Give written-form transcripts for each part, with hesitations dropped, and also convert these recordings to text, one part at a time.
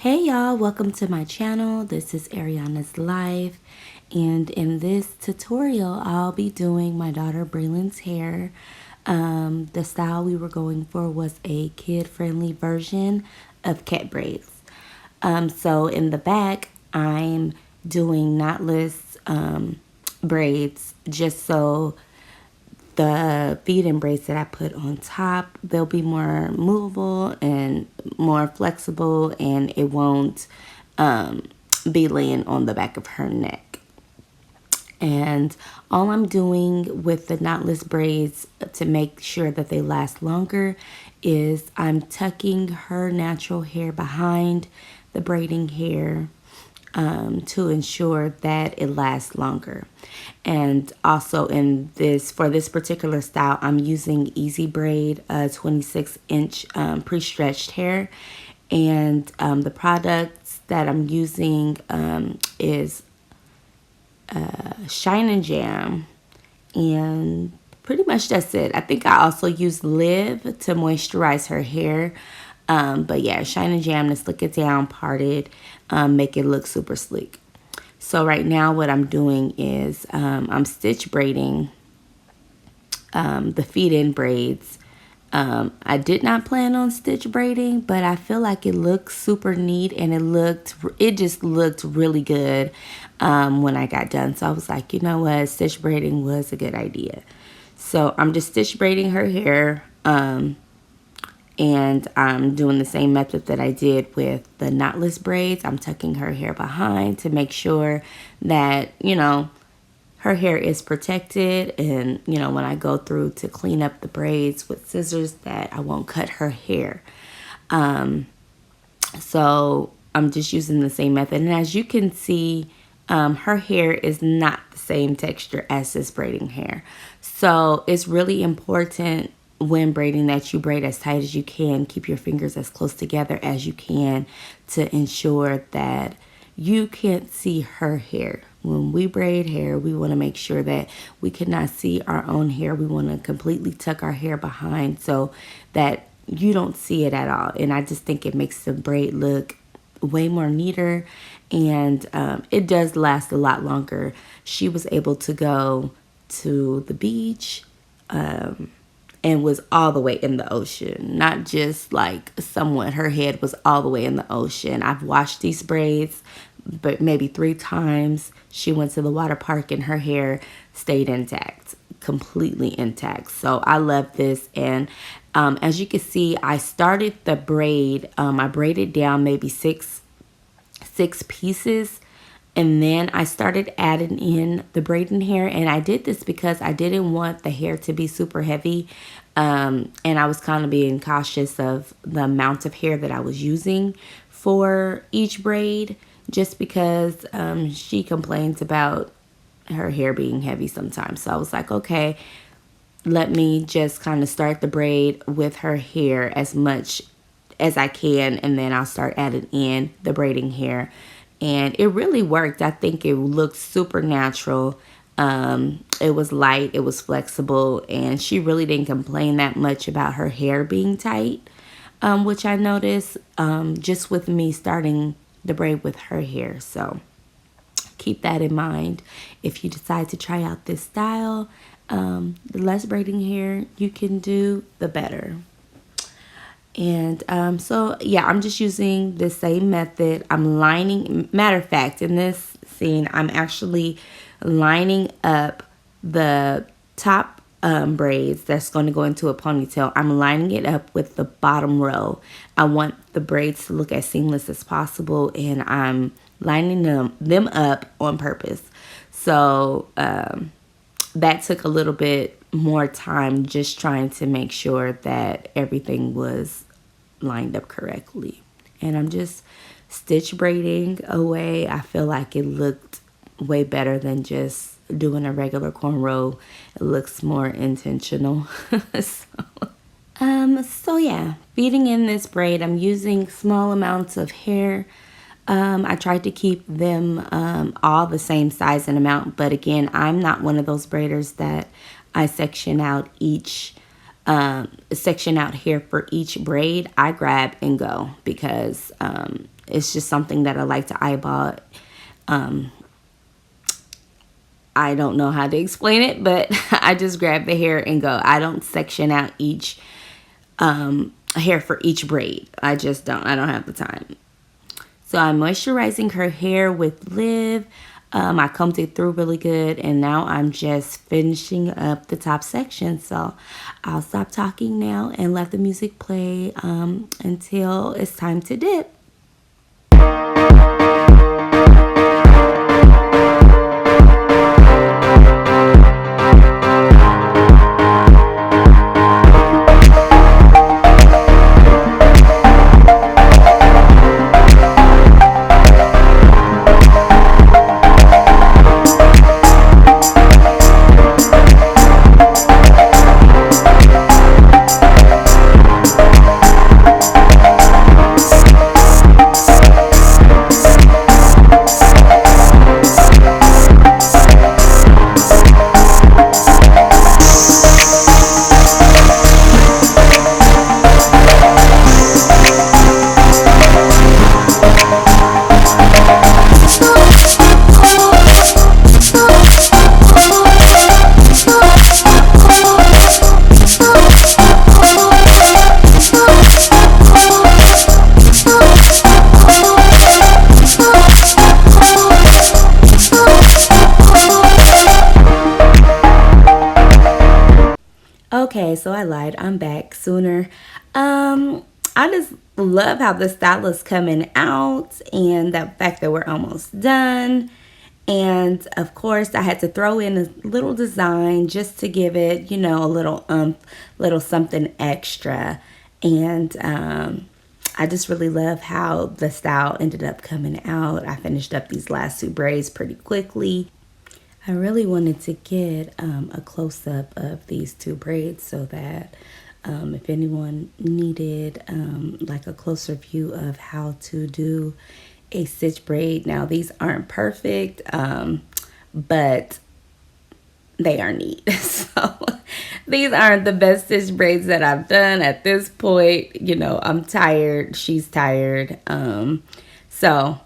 Hey y'all, welcome to my channel. This is Areyana's Life, and in this tutorial I'll be doing my daughter Breland's hair. The style we were going for was a kid-friendly version of Ket Braids. So in the back I'm doing knotless braids just so the feed-in braids that I put on top, they'll be more movable and more flexible, and it won't be laying on the back of her neck. And all I'm doing with the knotless braids to make sure that they last longer is I'm tucking her natural hair behind the braiding hair to ensure that it lasts longer. And also for this particular style, I'm using Ezbraid 26-inch pre-stretched hair, and the products that I'm using is Shine and Jam, and pretty much that's it. I think I also use Live to moisturize her hair. But yeah, Shine and Jam to slick it down, part it, make it look super sleek. So right now what I'm doing is I'm stitch braiding the feed-in braids. I did not plan on stitch braiding, but I feel like it looks super neat, and it just looked really good when I got done. So I was like, you know what, stitch braiding was a good idea. So I'm just stitch braiding her hair. And I'm doing the same method that I did with the knotless braids. I'm tucking her hair behind to make sure that, her hair is protected. And, when I go through to clean up the braids with scissors, that I won't cut her hair. So I'm just using the same method. And as you can see, her hair is not the same texture as this braiding hair. So it's really important when braiding that you braid as tight as you can. Keep your fingers as close together as you can to ensure that you can't see her hair. When we braid hair, we want to make sure that we cannot see our own hair. We want to completely tuck our hair behind so that you don't see it at all. And I just think it makes the braid look way more neater, and it does last a lot longer. She was able to go to the beach and was all the way in the ocean, not just like somewhat. Her head was all the way in the ocean. I've washed these braids, but maybe 3 times. She went to the water park and her hair stayed intact, completely intact. So I love this. And as you can see, I started the braid. I braided down maybe six pieces, and then I started adding in the braiding hair. And I did this because I didn't want the hair to be super heavy. And I was kind of being cautious of the amount of hair that I was using for each braid, just because she complains about her hair being heavy sometimes. So I was like, okay, let me just kind of start the braid with her hair as much as I can, and then I'll start adding in the braiding hair. And it really worked. I think it looked super natural. It was light, it was flexible, and she really didn't complain that much about her hair being tight, which I noticed just with me starting the braid with her hair. So keep that in mind if you decide to try out this style. The less braiding hair you can do, the better. And so yeah, I'm just using the same method. I'm lining, matter of fact, in this scene, I'm actually lining up the top braids that's going to go into a ponytail. I'm lining it up with the bottom row. I want the braids to look as seamless as possible, and I'm lining them up on purpose. So that took a little bit more time, just trying to make sure that everything was lined up correctly. And I'm just stitch braiding away. I feel like it looked way better than just doing a regular cornrow. It looks more intentional. So yeah, feeding in this braid, I'm using small amounts of hair. I tried to keep them all the same size and amount, but again, I'm not one of those braiders that I section out hair for each braid. I grab and go because It's just something that I like to eyeball. I don't know how to explain it, but I just grab the hair and go. I don't section out each hair for each braid. I just don't. I don't have the time. So I'm moisturizing her hair with Live. I combed it through really good, and now I'm just finishing up the top section. So I'll stop talking now and let the music play until it's time to dip. Okay, so I lied. I'm back sooner. I just love how the style is coming out and the fact that we're almost done. And of course, I had to throw in a little design just to give it, a little something extra. And I just really love how the style ended up coming out. I finished up these last two braids pretty quickly. I really wanted to get a close-up of these two braids so that if anyone needed like a closer view of how to do a stitch braid. Now these aren't perfect, but they are neat. So these aren't the best stitch braids that I've done at this point. I'm tired. She's tired. So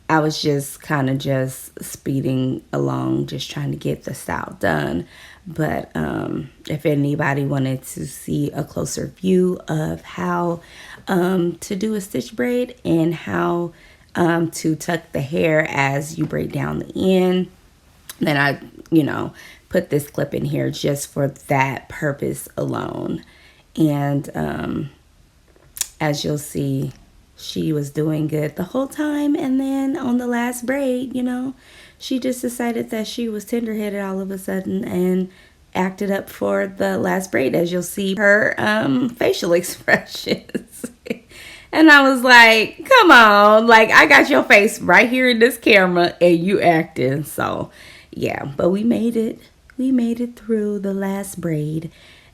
I was just kind of just speeding along, just trying to get the style done. But if anybody wanted to see a closer view of how to do a stitch braid and how to tuck the hair as you braid down the end, then I, put this clip in here just for that purpose alone. And as you'll see, she was doing good the whole time, and then on the last braid, she just decided that she was tender-headed all of a sudden and acted up for the last braid, as you'll see her facial expressions. And I was like, come on, like, I got your face right here in this camera and you acting. So yeah, but we made it through the last braid,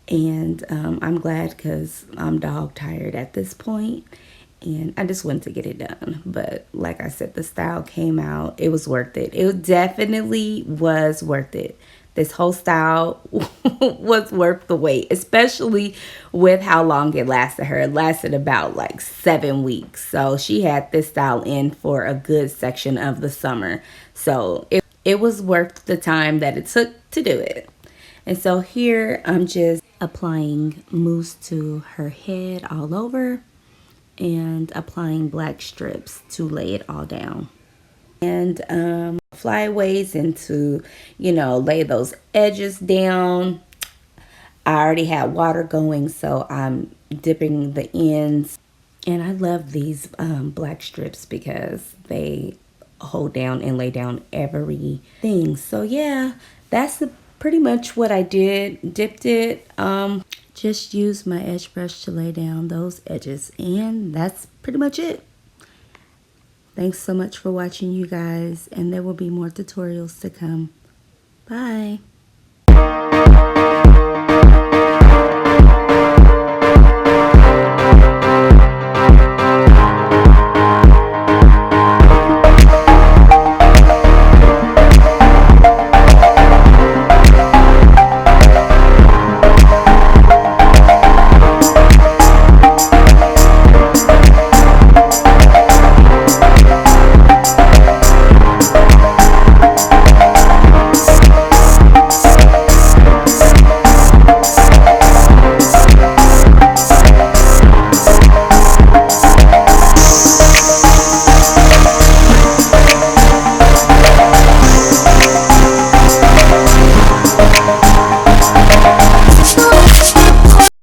and I'm glad because I'm dog tired at this point. And I just wanted to get it done. But like I said, the style came out. It was worth it. It definitely was worth it. This whole style was worth the wait, especially with how long it lasted her. It lasted about like 7 weeks. So she had this style in for a good section of the summer. So it was worth the time that it took to do it. And so here I'm just applying mousse to her head all over, and applying black strips to lay it all down. And flyaways and to, lay those edges down. I already had water going, so I'm dipping the ends. And I love these black strips because they hold down and lay down everything. So yeah, that's pretty much what I did. Dipped it. Just use my edge brush to lay down those edges, and that's pretty much it. Thanks so much for watching, you guys, and there will be more tutorials to come. Bye.